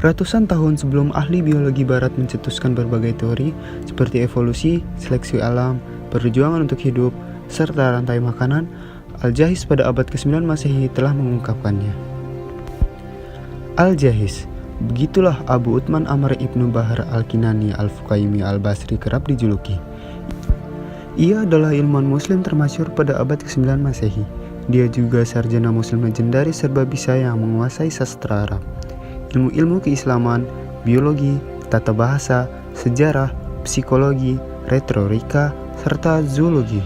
Ratusan tahun sebelum ahli biologi barat mencetuskan berbagai teori seperti evolusi, seleksi alam, perjuangan untuk hidup, serta rantai makanan, Al-Jahiz pada abad ke-9 Masehi telah mengungkapkannya. Al-Jahiz, begitulah Abu Uthman Amr ibnu Bahar al-Kinani al-Fukaimi al-Basri kerap dijuluki. Ia adalah ilmuwan muslim termasyhur pada abad ke-9 Masehi. Dia juga sarjana muslim legendaris serba bisa yang menguasai sastra Arab, ilmu-ilmu keislaman, biologi, tata bahasa, sejarah, psikologi, retorika, serta zoologi.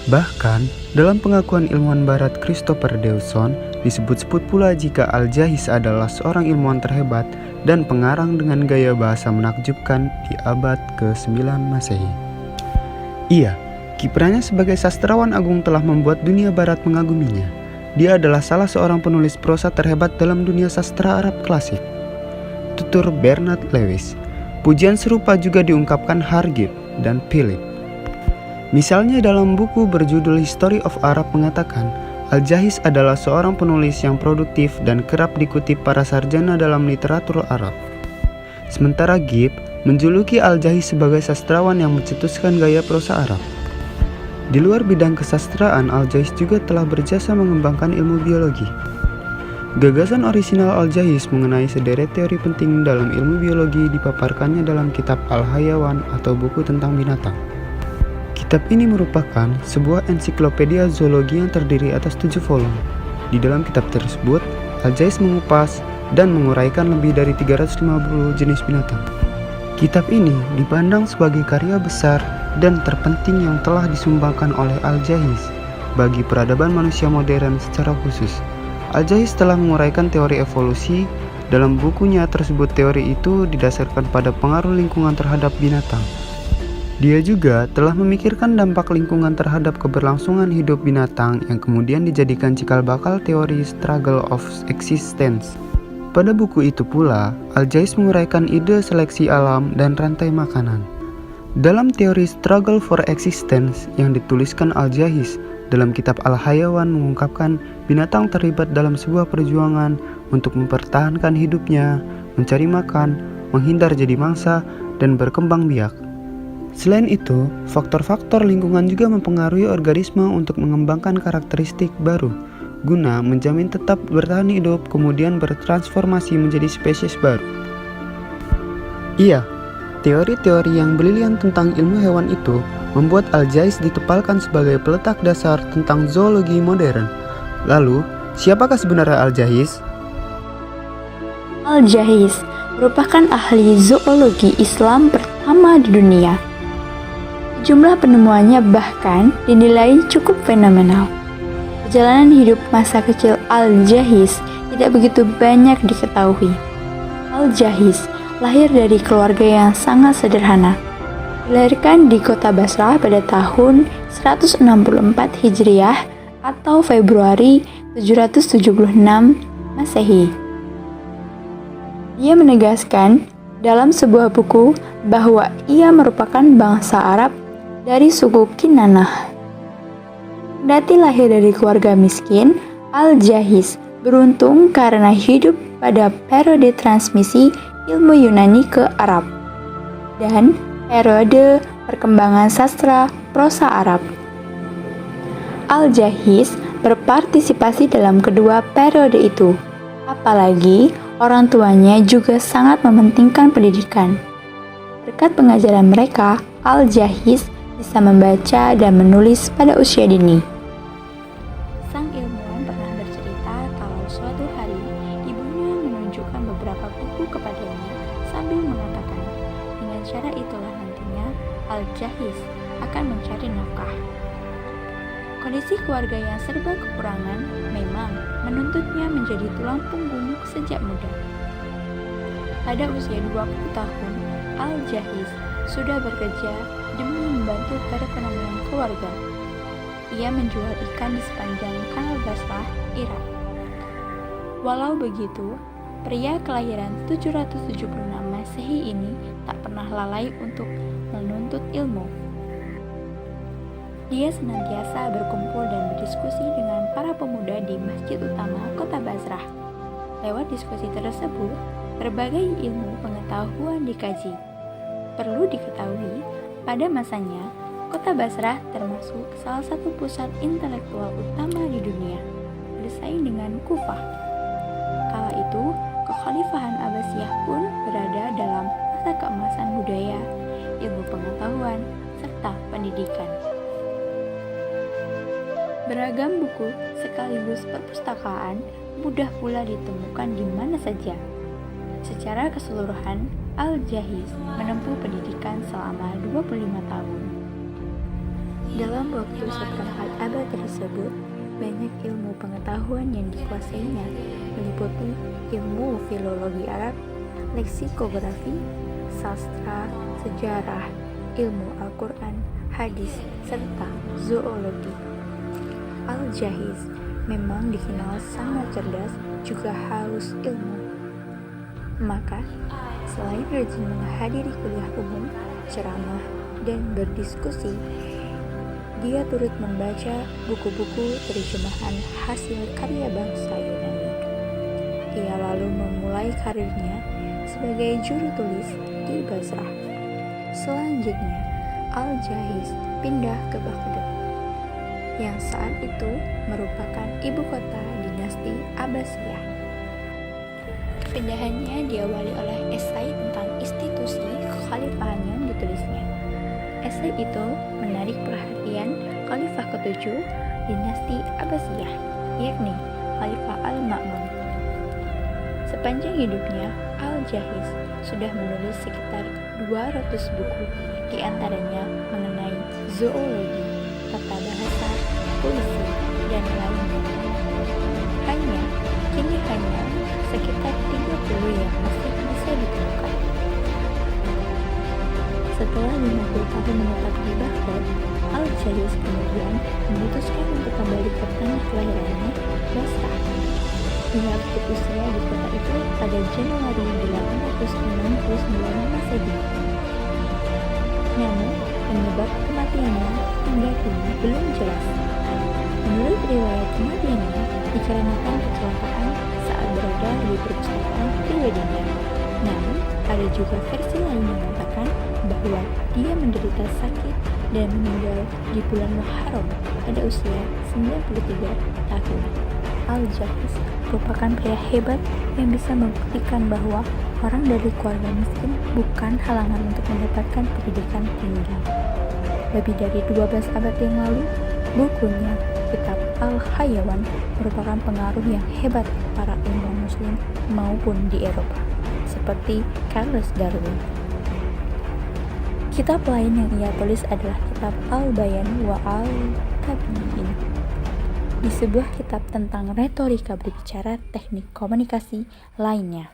Bahkan, dalam pengakuan ilmuwan barat Christopher Dawson, disebut-sebut pula jika Al-Jahiz adalah seorang ilmuwan terhebat dan pengarang dengan gaya bahasa menakjubkan di abad ke-9 Masehi. Ia, kiprahnya sebagai sastrawan agung telah membuat dunia barat mengaguminya. Dia adalah salah seorang penulis prosa terhebat dalam dunia sastra Arab klasik. Tutur Bernard Lewis. Pujian serupa juga diungkapkan Hargib dan Philip. Misalnya dalam buku berjudul History of Arab mengatakan, Al-Jahiz adalah seorang penulis yang produktif dan kerap dikutip para sarjana dalam literatur Arab. Sementara Gibb menjuluki Al-Jahiz sebagai sastrawan yang mencetuskan gaya prosa Arab. Di luar bidang kesastraan, Al-Jahiz juga telah berjasa mengembangkan ilmu biologi. Gagasan orisinal Al-Jahiz mengenai sederet teori penting dalam ilmu biologi dipaparkannya dalam kitab Al-Hayawan atau buku tentang binatang. Kitab ini merupakan sebuah ensiklopedia zoologi yang terdiri atas 7 volume. Di dalam kitab tersebut, Al-Jahiz mengupas dan menguraikan lebih dari 350 jenis binatang. Kitab ini dipandang sebagai karya besar dan terpenting yang telah disumbangkan oleh Al-Jahiz bagi peradaban manusia modern secara khusus. Al-Jahiz telah menguraikan teori evolusi. Dalam bukunya tersebut teori itu didasarkan pada pengaruh lingkungan terhadap binatang. Dia juga telah memikirkan dampak lingkungan terhadap keberlangsungan hidup binatang yang kemudian dijadikan cikal bakal teori struggle of existence. Pada buku itu pula, Al-Jahiz menguraikan ide seleksi alam dan rantai makanan. Dalam teori struggle for existence yang dituliskan Al-Jahiz dalam kitab Al-Hayawan mengungkapkan binatang terlibat dalam sebuah perjuangan untuk mempertahankan hidupnya, mencari makan, menghindar jadi mangsa, dan berkembang biak. Selain itu, faktor-faktor lingkungan juga mempengaruhi organisme untuk mengembangkan karakteristik baru, guna menjamin tetap bertahan hidup kemudian bertransformasi menjadi spesies baru. Iya, teori-teori yang brilian tentang ilmu hewan itu membuat Al-Jahiz ditempatkan sebagai peletak dasar tentang zoologi modern. Lalu, siapakah sebenarnya Al-Jahiz? Al-Jahiz merupakan ahli zoologi Islam pertama di dunia. Jumlah penemuannya bahkan dinilai cukup fenomenal. Perjalanan hidup masa kecil Al-Jahiz tidak begitu banyak diketahui. Al-Jahiz lahir dari keluarga yang sangat sederhana. Dilahirkan di kota Basrah pada tahun 164 Hijriah atau Februari 776 Masehi. Dia menegaskan dalam sebuah buku bahwa ia merupakan bangsa Arab dari suku Kinanah. Kendati lahir dari keluarga miskin, Al-Jahiz beruntung karena hidup pada periode transmisi ilmu Yunani ke Arab dan periode perkembangan sastra prosa Arab. Al-Jahiz berpartisipasi dalam kedua periode itu, apalagi orang tuanya juga sangat mementingkan pendidikan. Berkat pengajaran mereka, Al-Jahiz bisa membaca dan menulis pada usia dini. Sang ilmuwan pernah bercerita kalau suatu hari ibunya menunjukkan beberapa buku kepadanya sambil mengatakan, dengan cara itulah nantinya Al-Jahiz akan mencari nafkah. Kondisi keluarga yang serba kekurangan memang menuntutnya menjadi tulang punggung sejak muda. Pada usia 20 tahun, Al-Jahiz sudah bekerja demi membantu perekonomian keluarga. Ia menjual ikan di sepanjang Kanal Basrah, Irak. Walau begitu, pria kelahiran 776 Masehi ini tak pernah lalai untuk menuntut ilmu. Dia senantiasa berkumpul dan berdiskusi dengan para pemuda di Masjid Utama Kota Basrah. Lewat diskusi tersebut, berbagai ilmu pengetahuan dikaji. Perlu diketahui, pada masanya, kota Basrah termasuk salah satu pusat intelektual utama di dunia, bersaing dengan Kufah. Kala itu, kekhalifahan Abbasiyah pun berada dalam masa keemasan budaya, ilmu pengetahuan, serta pendidikan. Beragam buku sekaligus perpustakaan mudah pula ditemukan di mana saja. Secara keseluruhan, Al-Jahiz menempuh pendidikan selama 25 tahun. Dalam waktu seperempat abad tersebut, banyak ilmu pengetahuan yang dikuasainya, meliputi ilmu filologi Arab, leksikografi, sastra, sejarah, ilmu Al-Quran, hadis, serta zoologi. Al-Jahiz memang dikenal sangat cerdas juga haus ilmu. Maka, selain rajin menghadiri kuliah umum, ceramah, dan berdiskusi, dia turut membaca buku-buku terjemahan hasil karya bangsa Yunani. Ia lalu memulai karirnya sebagai juru tulis di Basrah. Selanjutnya, Al-Jahiz pindah ke Baghdad, yang saat itu merupakan ibu kota dinasti Abbasiyah. Pindahannya diawali oleh esai tentang institusi kekhalifahan yang ditulisnya. Esai itu menarik perhatian Khalifah ke-7 dinasti Abbasiyah, yakni Khalifah Al-Ma'mun. Sepanjang hidupnya, Al-Jahiz sudah menulis sekitar 200 buku, di antaranya mengenai zoologi, tata bahasa, puisi, dan lainnya. Kini hanya sekitar 30 yang masih bisa ditemukan. Setelah 50 tahun menetap di Baghdad, Al-Jahiz kemudian memutuskan untuk kembali ke tanah kelahirannya, Basrah. Ia berusia di kota itu pada Januari 869 Masehi. Namun, penyebab kematiannya hingga kini belum jelas. Menurut riwayat kematiannya dikarenakan kecelakaan saat berada di perpustakaan pribadinya. Namun, ada juga versi lain yang mengatakan bahwa dia menderita sakit dan meninggal di bulan Muharram pada usia 93 tahun. Al-Jahiz merupakan pria hebat yang bisa membuktikan bahwa orang dari keluarga miskin bukan halangan untuk mendapatkan pendidikan tinggi. Lebih dari 12 abad yang lalu, bukunya Kitab Al-Hayawan merupakan pengaruh yang hebat para ilmuwan muslim maupun di Eropa, seperti Charles Darwin. Kitab lain yang ia tulis adalah Kitab Al-Bayan wa Al-Tabi'in, di sebuah kitab tentang retorika berbicara teknik komunikasi lainnya.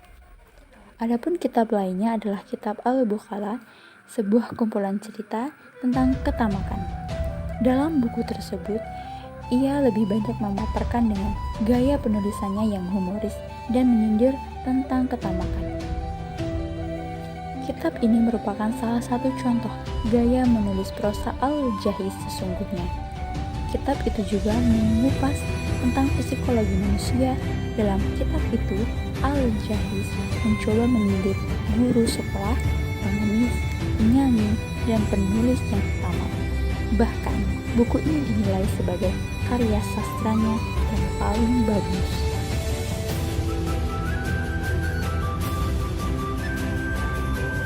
Adapun kitab lainnya adalah Kitab Al-Bukhala, sebuah kumpulan cerita tentang ketamakan. Dalam buku tersebut, ia lebih banyak memaparkan dengan gaya penulisannya yang humoris dan menyindir tentang ketamakan. Kitab ini merupakan salah satu contoh gaya menulis prosa Al-Jahiz sesungguhnya. Kitab itu juga mengupas tentang psikologi manusia. Dalam kitab itu, Al-Jahiz mencoba menyindir guru sekolah, pengemis, penyanyi, dan penulis yang tamat. Bahkan, buku ini dinilai sebagai karya sastranya yang paling bagus.